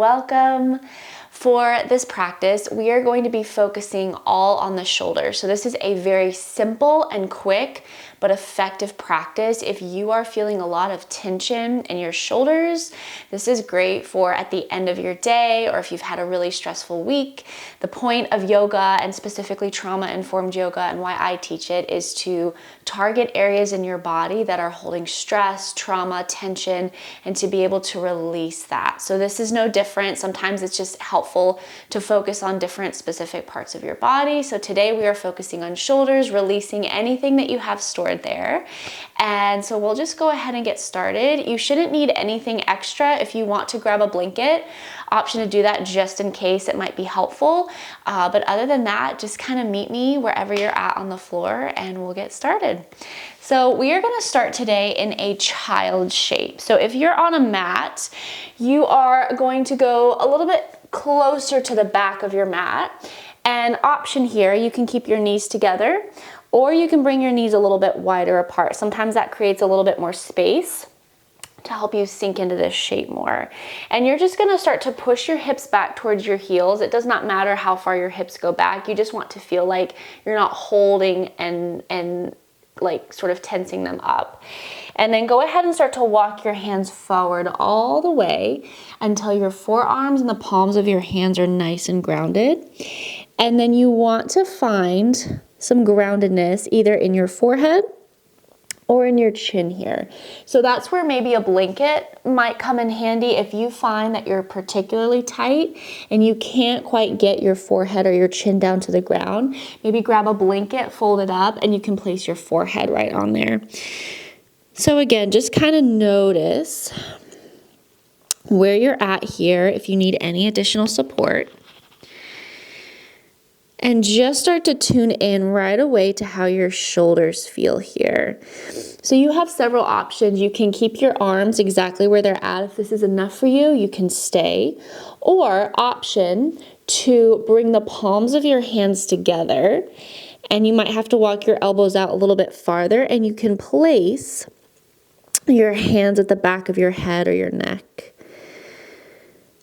welcome. For this practice, we are going to be focusing all on the shoulders. So this is a very simple and quick but effective practice. If you are feeling a lot of tension in your shoulders, this is great for at the end of your day or if you've had a really stressful week. The point of yoga, and specifically trauma-informed yoga, and why I teach it, is to target areas in your body that are holding stress, trauma, tension, and to be able to release that. So this is no different. Sometimes it's just helpful to focus on different specific parts of your body. So today we are focusing on shoulders, releasing anything that you have stored there. And so we'll just go ahead and get started. You shouldn't need anything extra. If you want to grab a blanket, option to do that just in case it might be helpful. But other than that, just kind of meet me wherever you're at on the floor and we'll get started. So we are going to start today in a child shape. So if you're on a mat, you are going to go a little bit closer to the back of your mat. And option here, you can keep your knees together, or you can bring your knees a little bit wider apart. Sometimes that creates a little bit more space to help you sink into this shape more. And you're just gonna start to push your hips back towards your heels. It does not matter how far your hips go back. You just want to feel like you're not holding and like sort of tensing them up. And then go ahead and start to walk your hands forward all the way until your forearms and the palms of your hands are nice and grounded. And then you want to find some groundedness either in your forehead or in your chin here. So that's where maybe a blanket might come in handy if you find that you're particularly tight and you can't quite get your forehead or your chin down to the ground. Maybe grab a blanket, fold it up, and you can place your forehead right on there. So again, just kind of notice where you're at here if you need any additional support. And just start to tune in right away to how your shoulders feel here. So you have several options. You can keep your arms exactly where they're at. If this is enough for you, you can stay. Or option to bring the palms of your hands together. And you might have to walk your elbows out a little bit farther. And you can place your hands at the back of your head or your neck.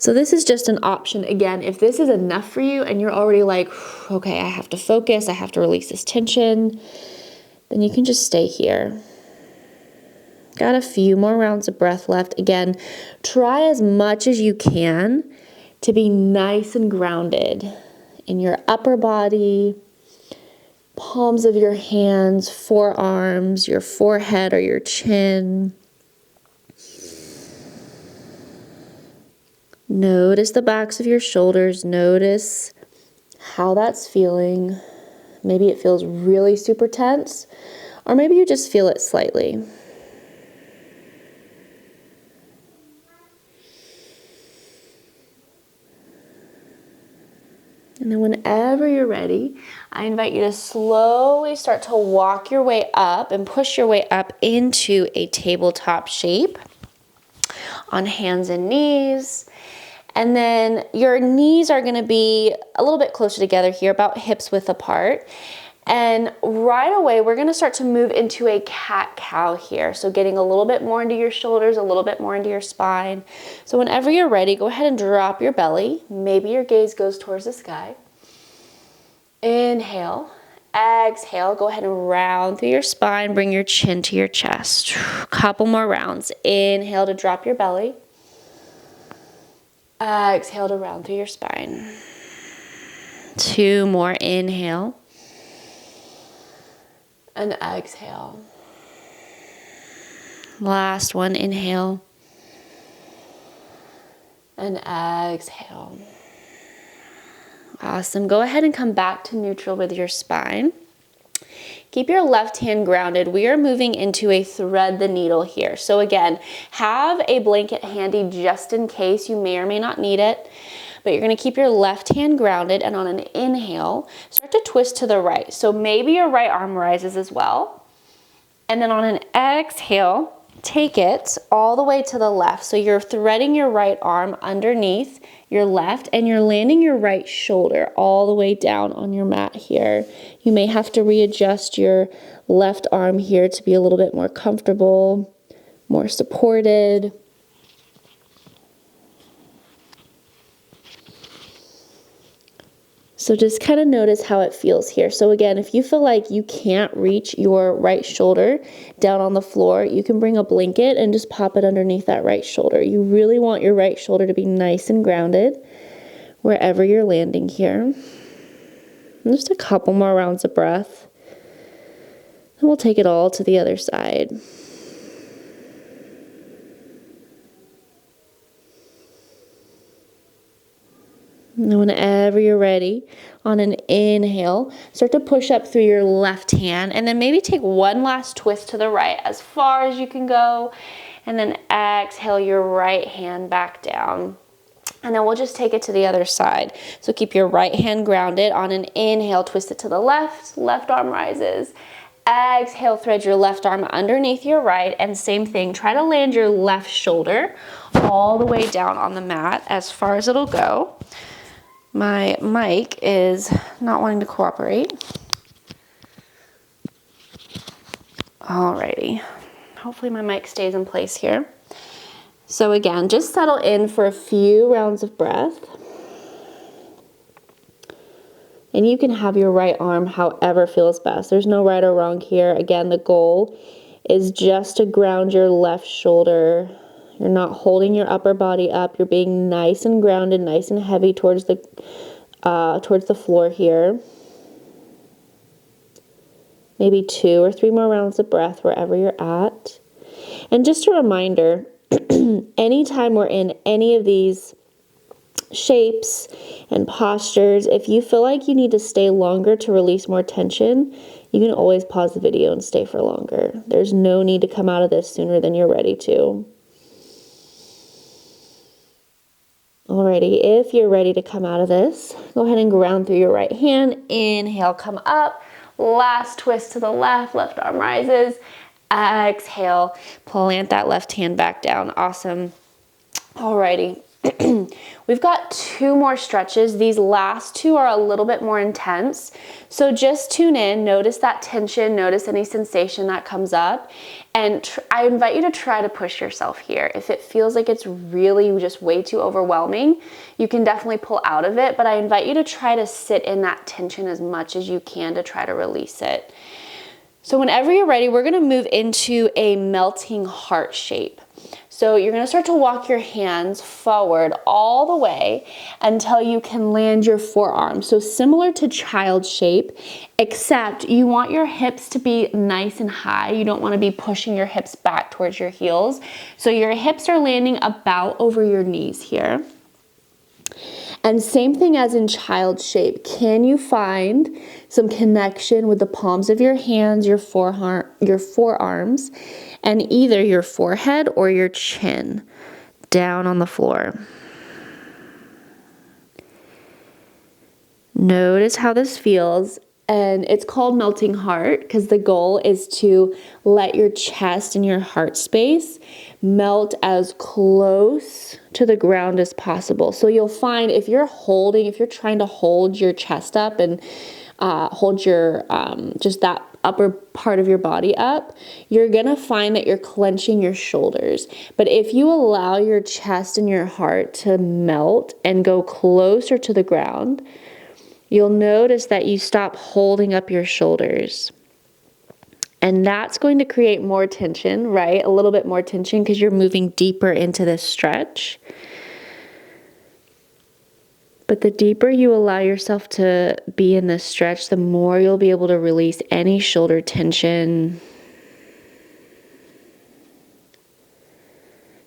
So this is just an option. Again, if this is enough for you and you're already like, okay, I have to focus, I have to release this tension, then you can just stay here. Got a few more rounds of breath left. Again, try as much as you can to be nice and grounded in your upper body, palms of your hands, forearms, your forehead or your chin. Notice the backs of your shoulders. Notice how that's feeling. Maybe it feels really super tense, or maybe you just feel it slightly. And then whenever you're ready, I invite you to slowly start to walk your way up and push your way up into a tabletop shape on hands and knees. And then your knees are going to be a little bit closer together here, about hips width apart. And right away, we're going to start to move into a cat-cow here. So getting a little bit more into your shoulders, a little bit more into your spine. So whenever you're ready, go ahead and drop your belly. Maybe your gaze goes towards the sky. Inhale. Exhale. Go ahead and round through your spine. Bring your chin to your chest. Couple more rounds. Inhale to drop your belly. Exhale to round through your spine. 2 more. Inhale. And exhale. Last one. Inhale. And exhale. Awesome. Go ahead and come back to neutral with your spine. Keep your left hand grounded. We are moving into a thread the needle here. So again, have a blanket handy just in case. You may or may not need it, but you're going to keep your left hand grounded, and on an inhale, start to twist to the right. So maybe your right arm rises as well. And then on an exhale, take it all the way to the left. So you're threading your right arm underneath your left, and you're landing your right shoulder all the way down on your mat here. You may have to readjust your left arm here to be a little bit more comfortable, more supported. So just kind of notice how it feels here. So again, if you feel like you can't reach your right shoulder down on the floor, you can bring a blanket and just pop it underneath that right shoulder. You really want your right shoulder to be nice and grounded wherever you're landing here. And just a couple more rounds of breath. And we'll take it all to the other side. And whenever you're ready, on an inhale, start to push up through your left hand, and then maybe take one last twist to the right as far as you can go, and then exhale your right hand back down. And then we'll just take it to the other side. So keep your right hand grounded. On an inhale, twist it to the left, left arm rises. Exhale, thread your left arm underneath your right, and same thing, try to land your left shoulder all the way down on the mat as far as it'll go. My mic is not wanting to cooperate. Alrighty, hopefully my mic stays in place here. So again, just settle in for a few rounds of breath. And you can have your right arm however feels best. There's no right or wrong here. Again, the goal is just to ground your left shoulder. You're not holding your upper body up. You're being nice and grounded, nice and heavy towards the floor here. Maybe 2 or 3 more rounds of breath wherever you're at. And just a reminder, anytime we're in any of these shapes and postures, if you feel like you need to stay longer to release more tension, you can always pause the video and stay for longer. There's no need to come out of this sooner than you're ready to. Alrighty, if you're ready to come out of this, go ahead and ground through your right hand. Inhale, come up. Last twist to the left, left arm rises. Exhale, plant that left hand back down. Awesome. Alrighty. We've got 2 more stretches. These last 2 are a little bit more intense. So just tune in, notice that tension, notice any sensation that comes up. And I invite you to try to push yourself here. If it feels like it's really just way too overwhelming, you can definitely pull out of it. But I invite you to try to sit in that tension as much as you can to try to release it. So whenever you're ready, we're gonna move into a melting heart shape. So you're gonna start to walk your hands forward all the way until you can land your forearm. So similar to child shape, except you want your hips to be nice and high. You don't wanna be pushing your hips back towards your heels. So your hips are landing about over your knees here. And same thing as in child shape. Can you find some connection with the palms of your hands, your forearms, and either your forehead or your chin down on the floor? Notice how this feels. And it's called melting heart because the goal is to let your chest and your heart space melt as close to the ground as possible. So you'll find if you're trying to hold your chest up and hold your, just that upper part of your body up, you're gonna find that you're clenching your shoulders. But if you allow your chest and your heart to melt and go closer to the ground, you'll notice that you stop holding up your shoulders. And that's going to create more tension, right? A little bit more tension because you're moving deeper into this stretch. But the deeper you allow yourself to be in this stretch, the more you'll be able to release any shoulder tension.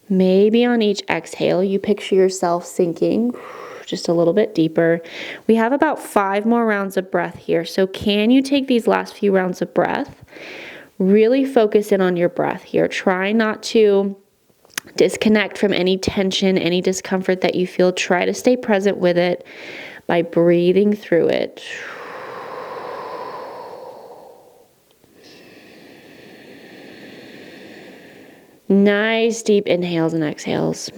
Maybe on each exhale, you picture yourself sinking just a little bit deeper. We have about 5 more rounds of breath here. So can you take these last few rounds of breath? Really focus in on your breath here. Try not to disconnect from any tension, any discomfort that you feel. Try to stay present with it by breathing through it. Nice deep inhales and exhales.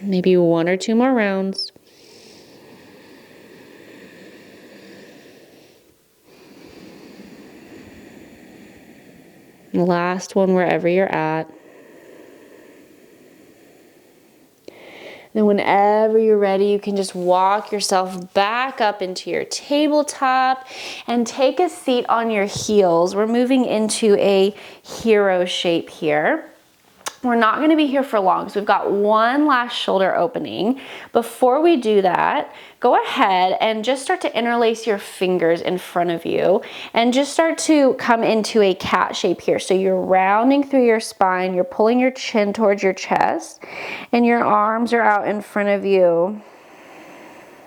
Maybe 1 or 2 more rounds. Last one wherever you're at. Then whenever you're ready, you can just walk yourself back up into your tabletop and take a seat on your heels. We're moving into a hero shape here. We're not going to be here for long, so we've got one last shoulder opening. Before we do that, go ahead and just start to interlace your fingers in front of you and just start to come into a cat shape here. So you're rounding through your spine, you're pulling your chin towards your chest, and your arms are out in front of you.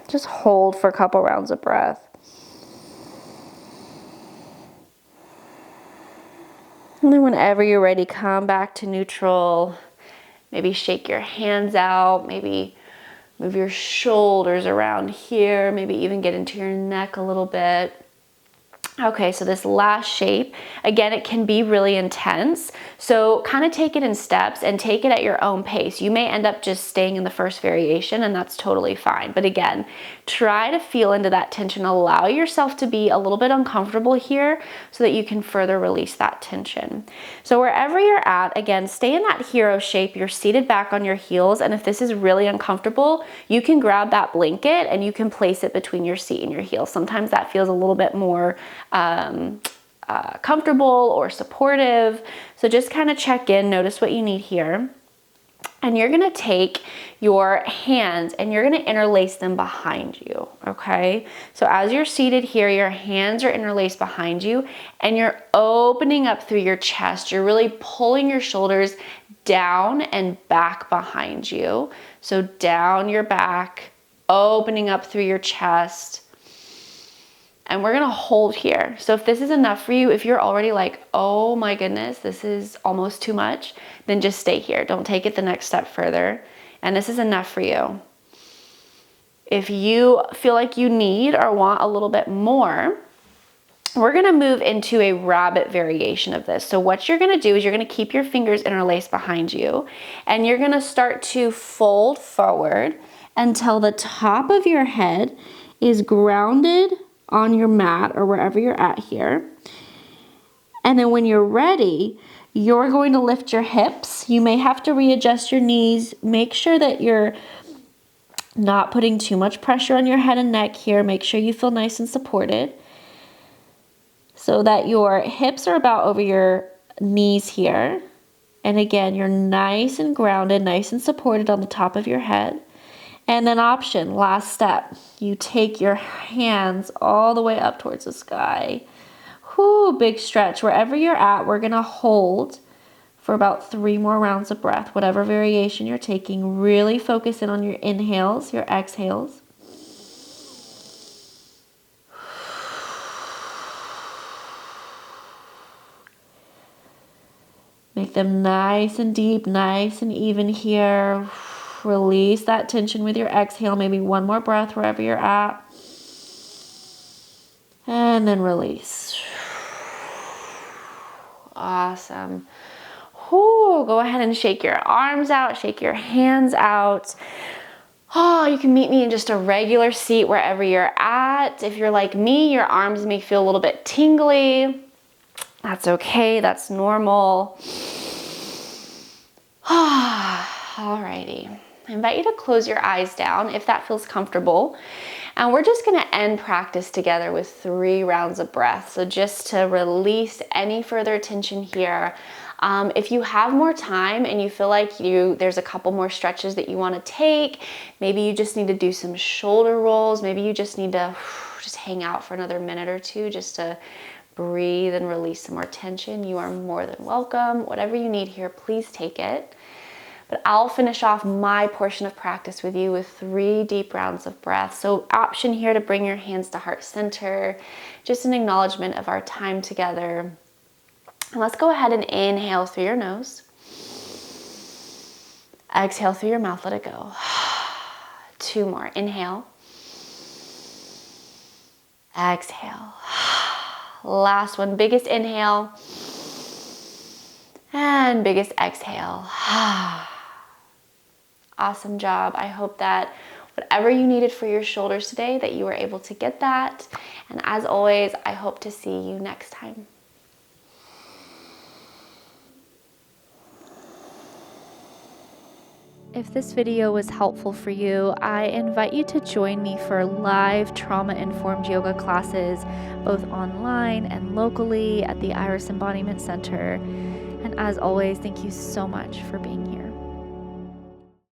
Just hold for a couple rounds of breath. And then whenever you're ready, come back to neutral. Maybe shake your hands out, maybe move your shoulders around here, maybe even get into your neck a little bit. Okay, so this last shape, again, it can be really intense. So kind of take it in steps and take it at your own pace. You may end up just staying in the first variation, and that's totally fine. But again, try to feel into that tension. Allow yourself to be a little bit uncomfortable here so that you can further release that tension. So wherever you're at, again, stay in that hero shape. You're seated back on your heels, and if this is really uncomfortable, you can grab that blanket and you can place it between your seat and your heels. Sometimes that feels a little bit more comfortable or supportive. So just kind of check in, notice what you need here. And you're gonna take your hands and you're gonna interlace them behind you, okay? So as you're seated here, your hands are interlaced behind you and you're opening up through your chest. You're really pulling your shoulders down and back behind you. So down your back, opening up through your chest. And we're gonna hold here. So if this is enough for you, if you're already like, oh my goodness, this is almost too much, then just stay here. Don't take it the next step further. And this is enough for you. If you feel like you need or want a little bit more, we're gonna move into a rabbit variation of this. So what you're gonna do is you're gonna keep your fingers interlaced behind you and you're gonna start to fold forward until the top of your head is grounded on your mat or wherever you're at here. And then when you're ready, you're going to lift your hips. You may have to readjust your knees. Make sure that you're not putting too much pressure on your head and neck here. Make sure you feel nice and supported so that your hips are about over your knees here. And again, you're nice and grounded, nice and supported on the top of your head. And then option, last step, you take your hands all the way up towards the sky. Whoo, big stretch. Wherever you're at, we're gonna hold for about 3 more rounds of breath, whatever variation you're taking. Really focus in on your inhales, your exhales. Make them nice and deep, nice and even here. Release that tension with your exhale. Maybe one more breath wherever you're at. And then release. Awesome. Whew, go ahead and shake your arms out, shake your hands out. Oh, you can meet me in just a regular seat wherever you're at. If you're like me, your arms may feel a little bit tingly. That's okay, that's normal. Alrighty. I invite you to close your eyes down if that feels comfortable. And we're just gonna end practice together with 3 rounds of breath. So just to release any further tension here. If you have more time and you feel like there's a couple more stretches that you wanna take, maybe you just need to do some shoulder rolls, maybe you just need to just hang out for another minute or two just to breathe and release some more tension, you are more than welcome. Whatever you need here, please take it. But I'll finish off my portion of practice with you with 3 deep rounds of breath. So option here to bring your hands to heart center, just an acknowledgement of our time together. And let's go ahead and inhale through your nose. Exhale through your mouth, let it go. 2 more, inhale. Exhale. Last one, biggest inhale. And biggest exhale. Awesome job. I hope that whatever you needed for your shoulders today, that you were able to get that. And as always, I hope to see you next time. If this video was helpful for you, I invite you to join me for live trauma-informed yoga classes, both online and locally at the Iris Embodiment Center. And as always, thank you so much for being here.